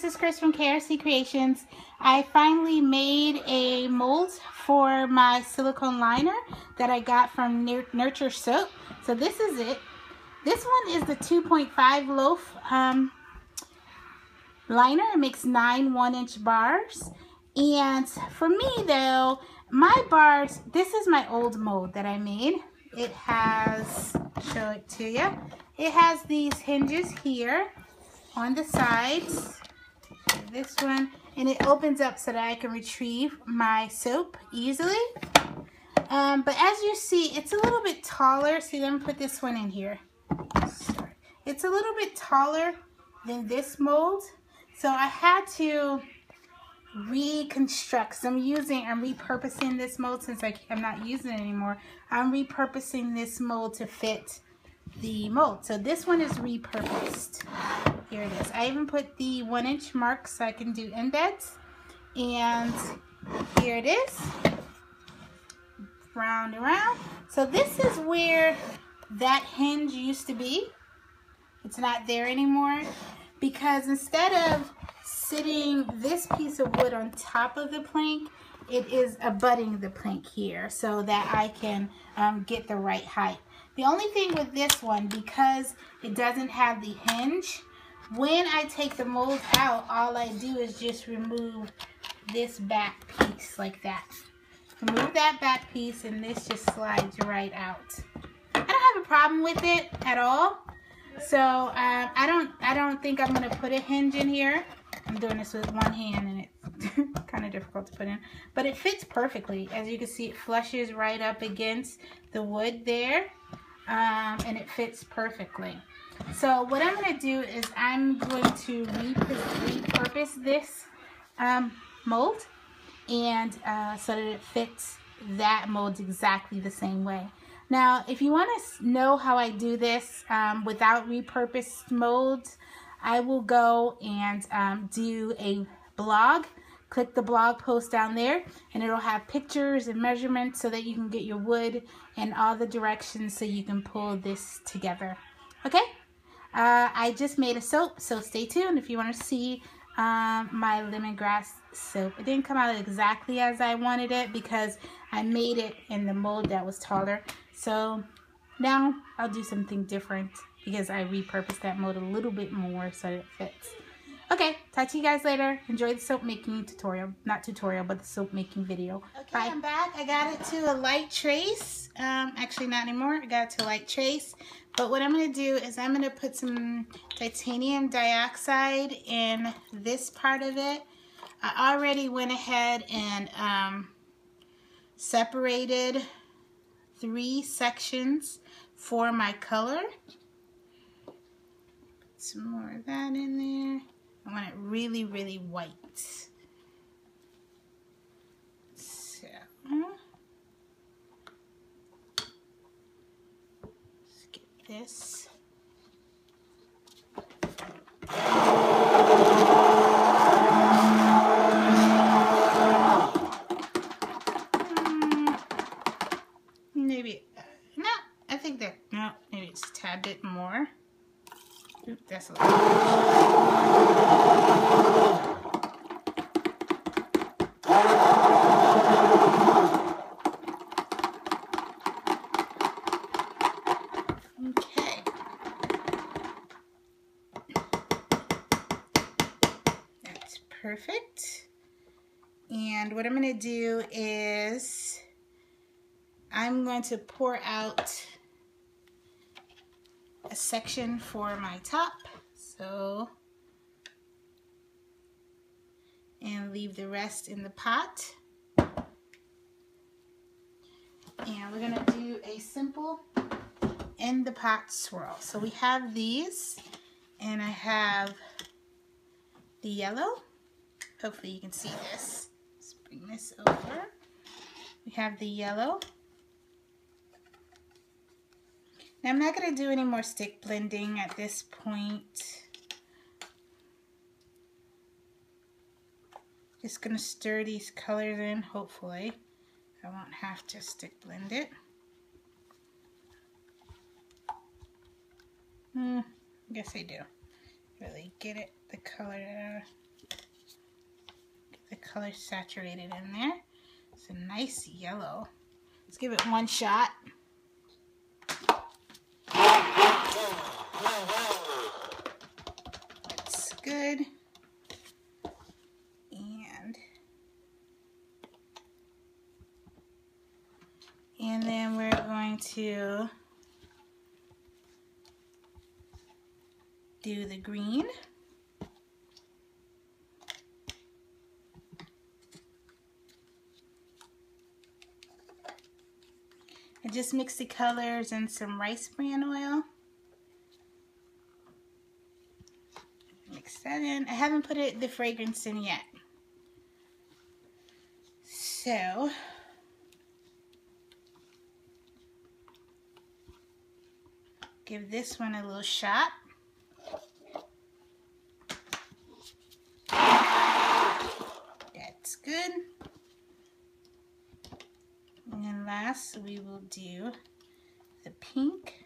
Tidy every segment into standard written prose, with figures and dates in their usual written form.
is Chris from KRC Creations. I finally made a mold for my silicone liner that I got from Nurture Soap. So this is it. This one is the 2.5 loaf liner. It makes 9 1-inch bars. And for me though, my bars, this is my old mold that I made. It has, show it to you. It has these hinges here on the sides, this one, and it opens up so that I can retrieve my soap easily. But as you see, it's a little bit taller. See, let me put this one in here. Sorry. It's a little bit taller than this mold, so I had to reconstruct. So I'm repurposing this mold since I'm not using it anymore. I'm repurposing this mold to fit the mold. So this one is repurposed. Here it is. I even put the 1-inch mark so I can do embeds. And here it is. Round and round. So this is where that hinge used to be. It's not there anymore because instead of sitting this piece of wood on top of the plank, it is abutting the plank here so that I can get the right height. The only thing with this one, because it doesn't have the hinge, when I take the mold out, all I do is just remove this back piece like that. Remove that back piece and this just slides right out. I don't have a problem with it at all. So I don't think I'm going to put a hinge in here. I'm doing this with one hand and it's kind of difficult to put in. But it fits perfectly. As you can see, it flushes right up against the wood there. And it fits perfectly. So what I'm going to do is I'm going to repurpose this mold and so that it fits that mold exactly the same way. Now, if you want to know how I do this without repurposed molds, I will go and do a blog. Click the blog post down there and it'll have pictures and measurements so that you can get your wood in all the directions so you can pull this together. Okay? I just made a soap, so stay tuned if you want to see my lemongrass soap. It didn't come out exactly as I wanted it because I made it in the mold that was taller. So now I'll do something different because I repurposed that mold a little bit more so that it fits. Okay, talk to you guys later. Enjoy the soap making tutorial. Not tutorial, but the soap making video. Okay, bye. I'm back. I got it to a light trace. Actually not anymore. I got it to a light trace. But what I'm going to do is I'm going to put some titanium dioxide in this part of it. I already went ahead and separated 3 sections for my color. Put some more of that in there. I want it really, really white. So, let's get this. Maybe, no, I think that, no, maybe it's a tad bit more. Oop, that's a little okay. That's perfect. And what I'm going to do is I'm going to pour out a section for my top, so, and leave the rest in the pot. And we're gonna do a simple in the pot swirl. So we have these, and I have the yellow. Hopefully you can see this. Let's bring this over. We have the yellow. Now, I'm not going to do any more stick blending at this point. Just going to stir these colors in, hopefully. I won't have to stick blend it. I guess I do. Really get it, the color. color saturated in there. It's a nice yellow. Let's give it one shot. That's good. And then we're going to do the green. And just mix the colors in some rice bran oil. Mix that in. I haven't put the fragrance in yet. So, give this one a little shot. That's good. And then last we will do the pink.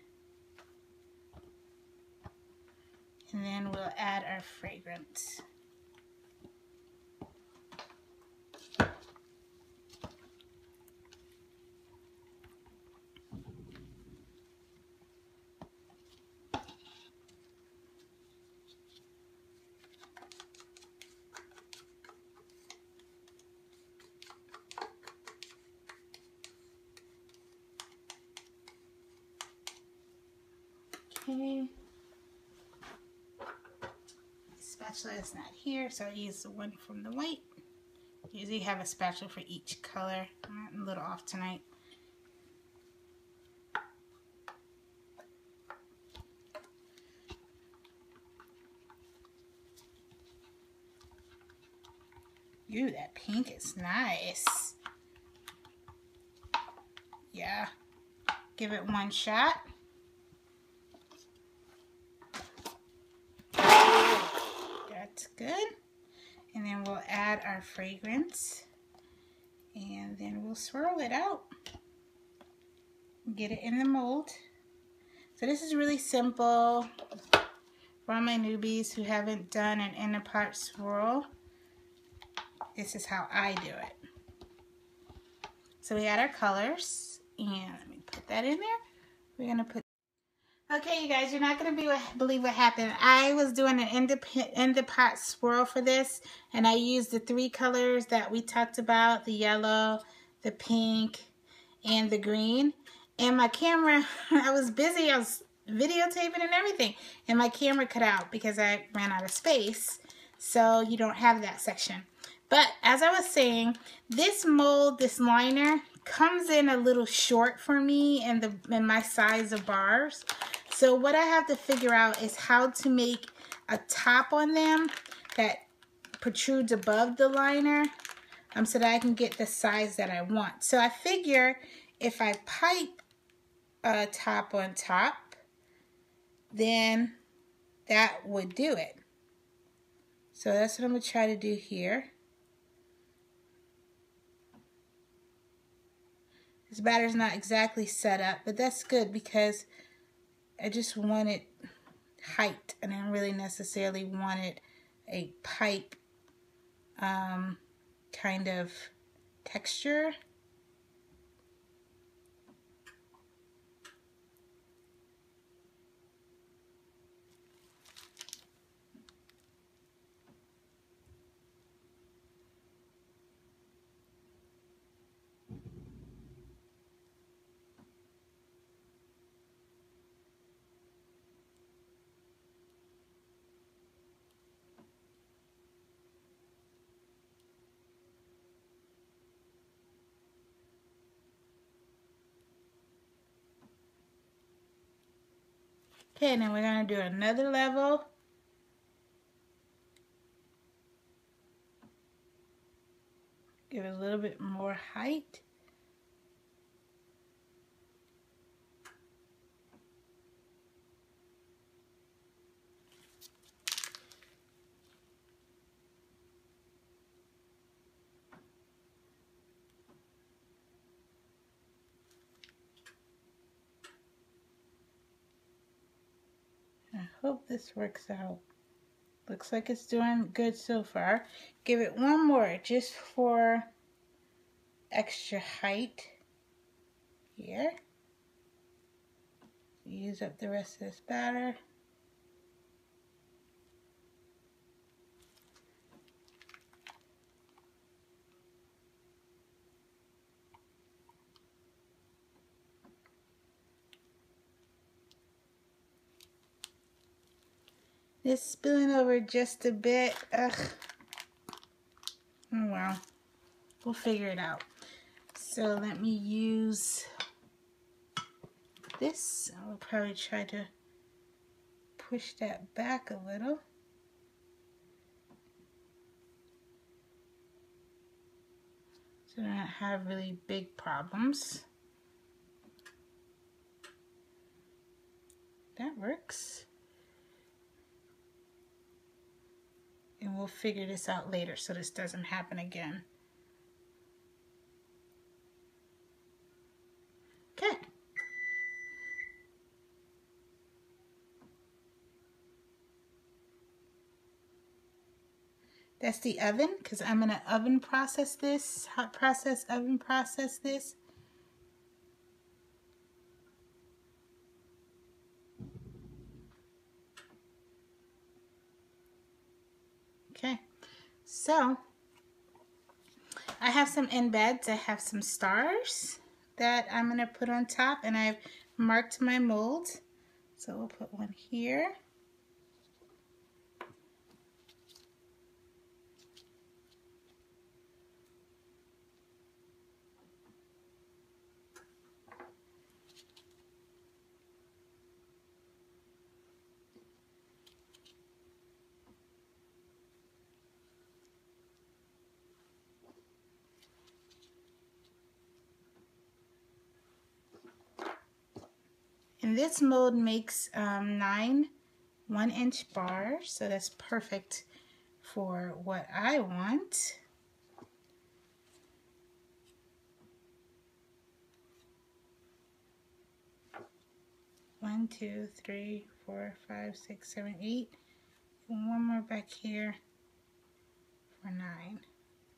And then we'll add our fragrance. Okay. The spatula is not here, so I use the one from the white. Usually have a spatula for each color. I'm a little off tonight. Ooh, that pink is nice. Yeah. Give it one shot. That's good. And then we'll add our fragrance. And then we'll swirl it out. Get it in the mold. So this is really simple for all my newbies who haven't done an inner part swirl. This is how I do it. So we add our colors, and let me put that in there. We're gonna put. Okay, you guys, you're not gonna believe what happened. I was doing an end pot swirl for this, and I used the 3 colors that we talked about: the yellow, the pink, and the green. And my camera, I was busy. I was videotaping and everything, and my camera cut out because I ran out of space. So you don't have that section. But as I was saying, this mold, this liner, comes in a little short for me in my size of bars. So what I have to figure out is how to make a top on them that protrudes above the liner so that I can get the size that I want. So I figure if I pipe a top on top, then that would do it. So that's what I'm going to try to do here. This batter's not exactly set up, but that's good because I just wanted height. I didn't really necessarily wanted a pipe kind of texture. Okay, now we're going to do another level. Give it a little bit more height. I hope this works out Looks like it's doing good so far. Give it one more just for extra height here. Use up the rest of this batter. It's spilling over just a bit. Ugh. Oh well. We'll figure it out. So let me use this. I'll probably try to push that back a little. So I don't have really big problems. That works. And we'll figure this out later so this doesn't happen again. Okay. That's the oven, because I'm going to oven process this, hot process, oven process this. Okay, so I have some embeds. I have some stars that I'm going to put on top, and I've marked my mold. So we'll put one here. And this mold makes 9 1-inch bars, so that's perfect for what I want. One, 2, 3, 4, 5, 6, 7, 8. And one more back here for 9.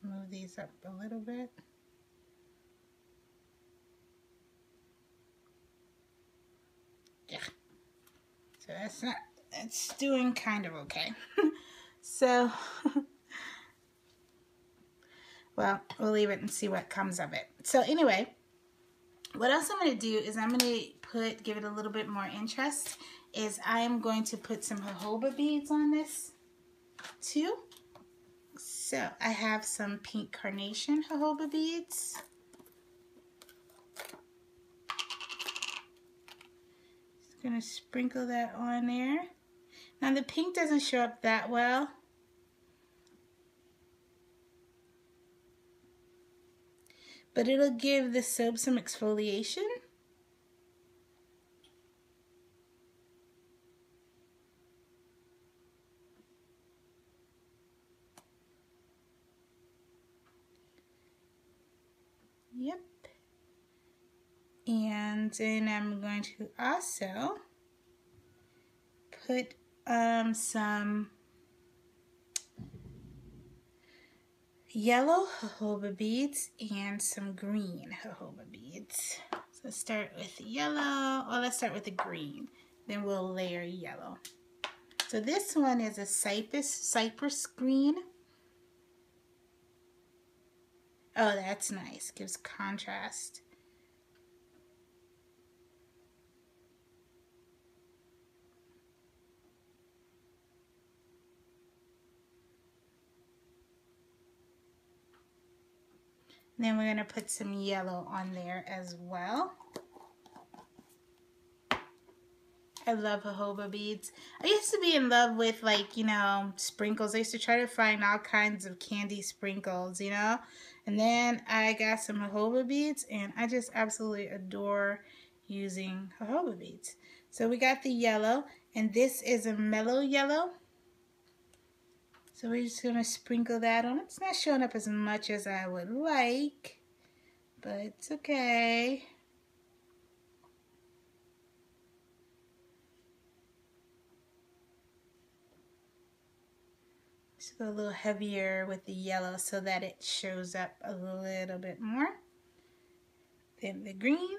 Move these up a little bit. Yeah. So that's doing kind of okay. So, well, we'll leave it and see what comes of it. So anyway, what else I'm going to do is I'm going to give it a little bit more interest, is I am going to put some jojoba beads on this too. So I have some pink carnation jojoba beads. Just going to sprinkle that on there. Now the pink doesn't show up that well. But it'll give the soap some exfoliation. Yep. And then I'm going to also put some yellow jojoba beads and some green jojoba beads. So let's start with the yellow. Oh, let's start with the green. Then we'll layer yellow. So this one is a cypress green. Oh, that's nice. Gives contrast. And then we're going to put some yellow on there as well. I love jojoba beads. I used to be in love with, like, you know, sprinkles. I used to try to find all kinds of candy sprinkles, you know. And then I got some jojoba beads, and I just absolutely adore using jojoba beads. So we got the yellow, and this is a mellow yellow. So we're just going to sprinkle that on. It's not showing up as much as I would like, but it's okay. Just go a little heavier with the yellow so that it shows up a little bit more. Then the green.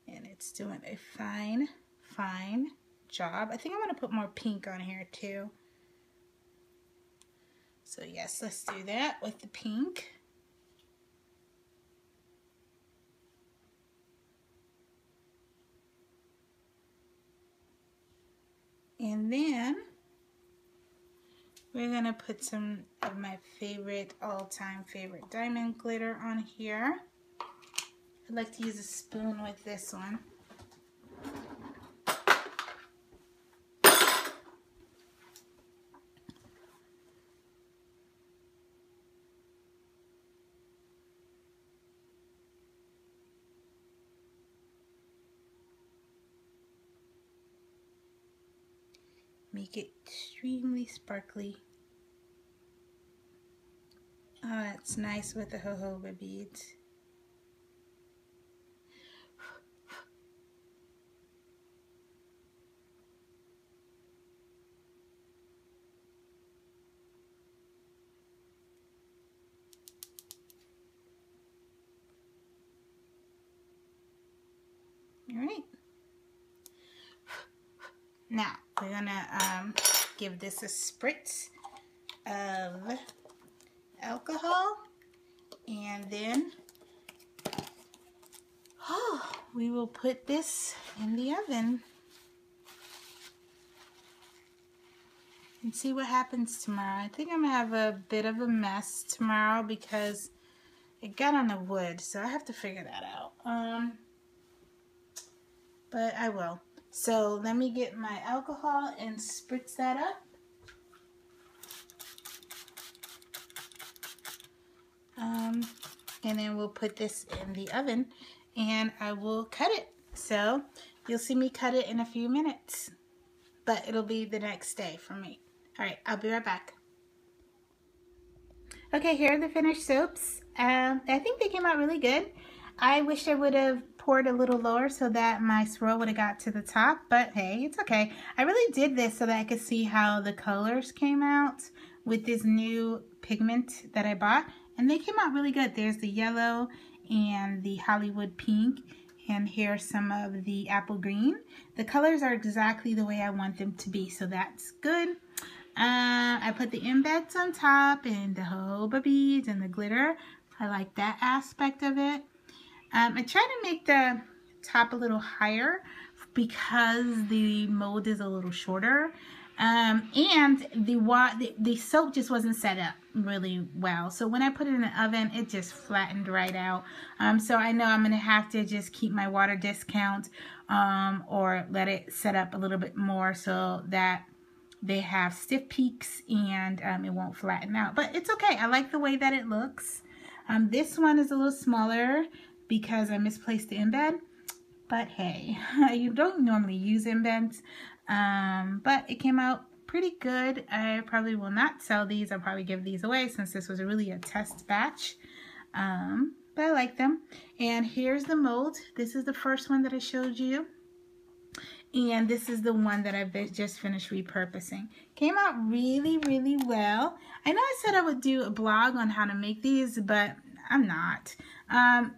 And it's doing a fine, fine job. I think I'm going to put more pink on here too. So yes, let's do that with the pink. And then we're gonna put some of my favorite, all-time favorite diamond glitter on here. I'd like to use a spoon with this one. Make it extremely sparkly. Oh, that's nice with the jojoba beads. All right. Now we're gonna give this a spritz of alcohol, and then we will put this in the oven and see what happens tomorrow. I think I'm gonna have a bit of a mess tomorrow because it got on the wood, so I have to figure that out. But I will. So let me get my alcohol and spritz that up. And then we'll put this in the oven and I will cut it. So you'll see me cut it in a few minutes, but it'll be the next day for me. All right, I'll be right back. Okay, here are the finished soaps. I think they came out really good. I wish I would have poured a little lower so that my swirl would have got to the top, but hey, it's okay. I really did this so that I could see how the colors came out with this new pigment that I bought, and they came out really good. There's the yellow and the Hollywood pink, and here's some of the apple green. The colors are exactly the way I want them to be, so that's good. I put the embeds on top and the jojoba beads and the glitter. I like that aspect of it. I try to make the top a little higher because the mold is a little shorter. And the soap just wasn't set up really well. So when I put it in the oven, it just flattened right out. So I know I'm going to have to just keep my water discount or let it set up a little bit more so that they have stiff peaks and it won't flatten out. But it's okay. I like the way that it looks. This one is a little smaller because I misplaced the embed. But hey, you don't normally use embeds. But it came out pretty good. I probably will not sell these. I'll probably give these away since this was really a test batch. But I like them. And here's the mold. This is the first one that I showed you. And this is the one that I've just finished repurposing. Came out really, really well. I know I said I would do a blog on how to make these, but I'm not.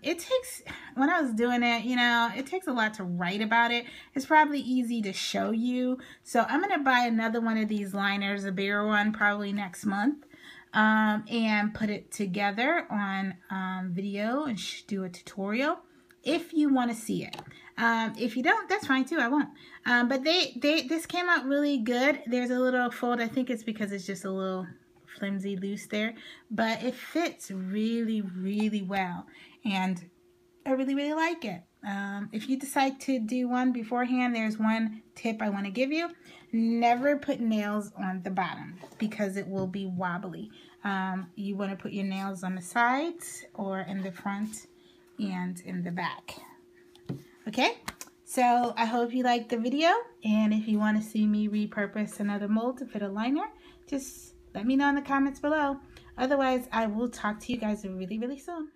It takes, when I was doing it, you know, it takes a lot to write about it. It's probably easy to show you. So I'm going to buy another one of these liners, a bigger one, probably next month. And put it together on video and do a tutorial if you want to see it. If you don't, that's fine too. I won't. But this came out really good. There's a little fold. I think it's because it's just a little flimsy loose there, but it fits really, really well, and I really, really like it. If you decide to do one beforehand, there's one tip I want to give you. Never put nails on the bottom because it will be wobbly. You want to put your nails on the sides or in the front and in the back. Okay, so I hope you liked the video, and if you want to see me repurpose another mold to fit a liner, just let me know in the comments below. Otherwise, I will talk to you guys really, really soon.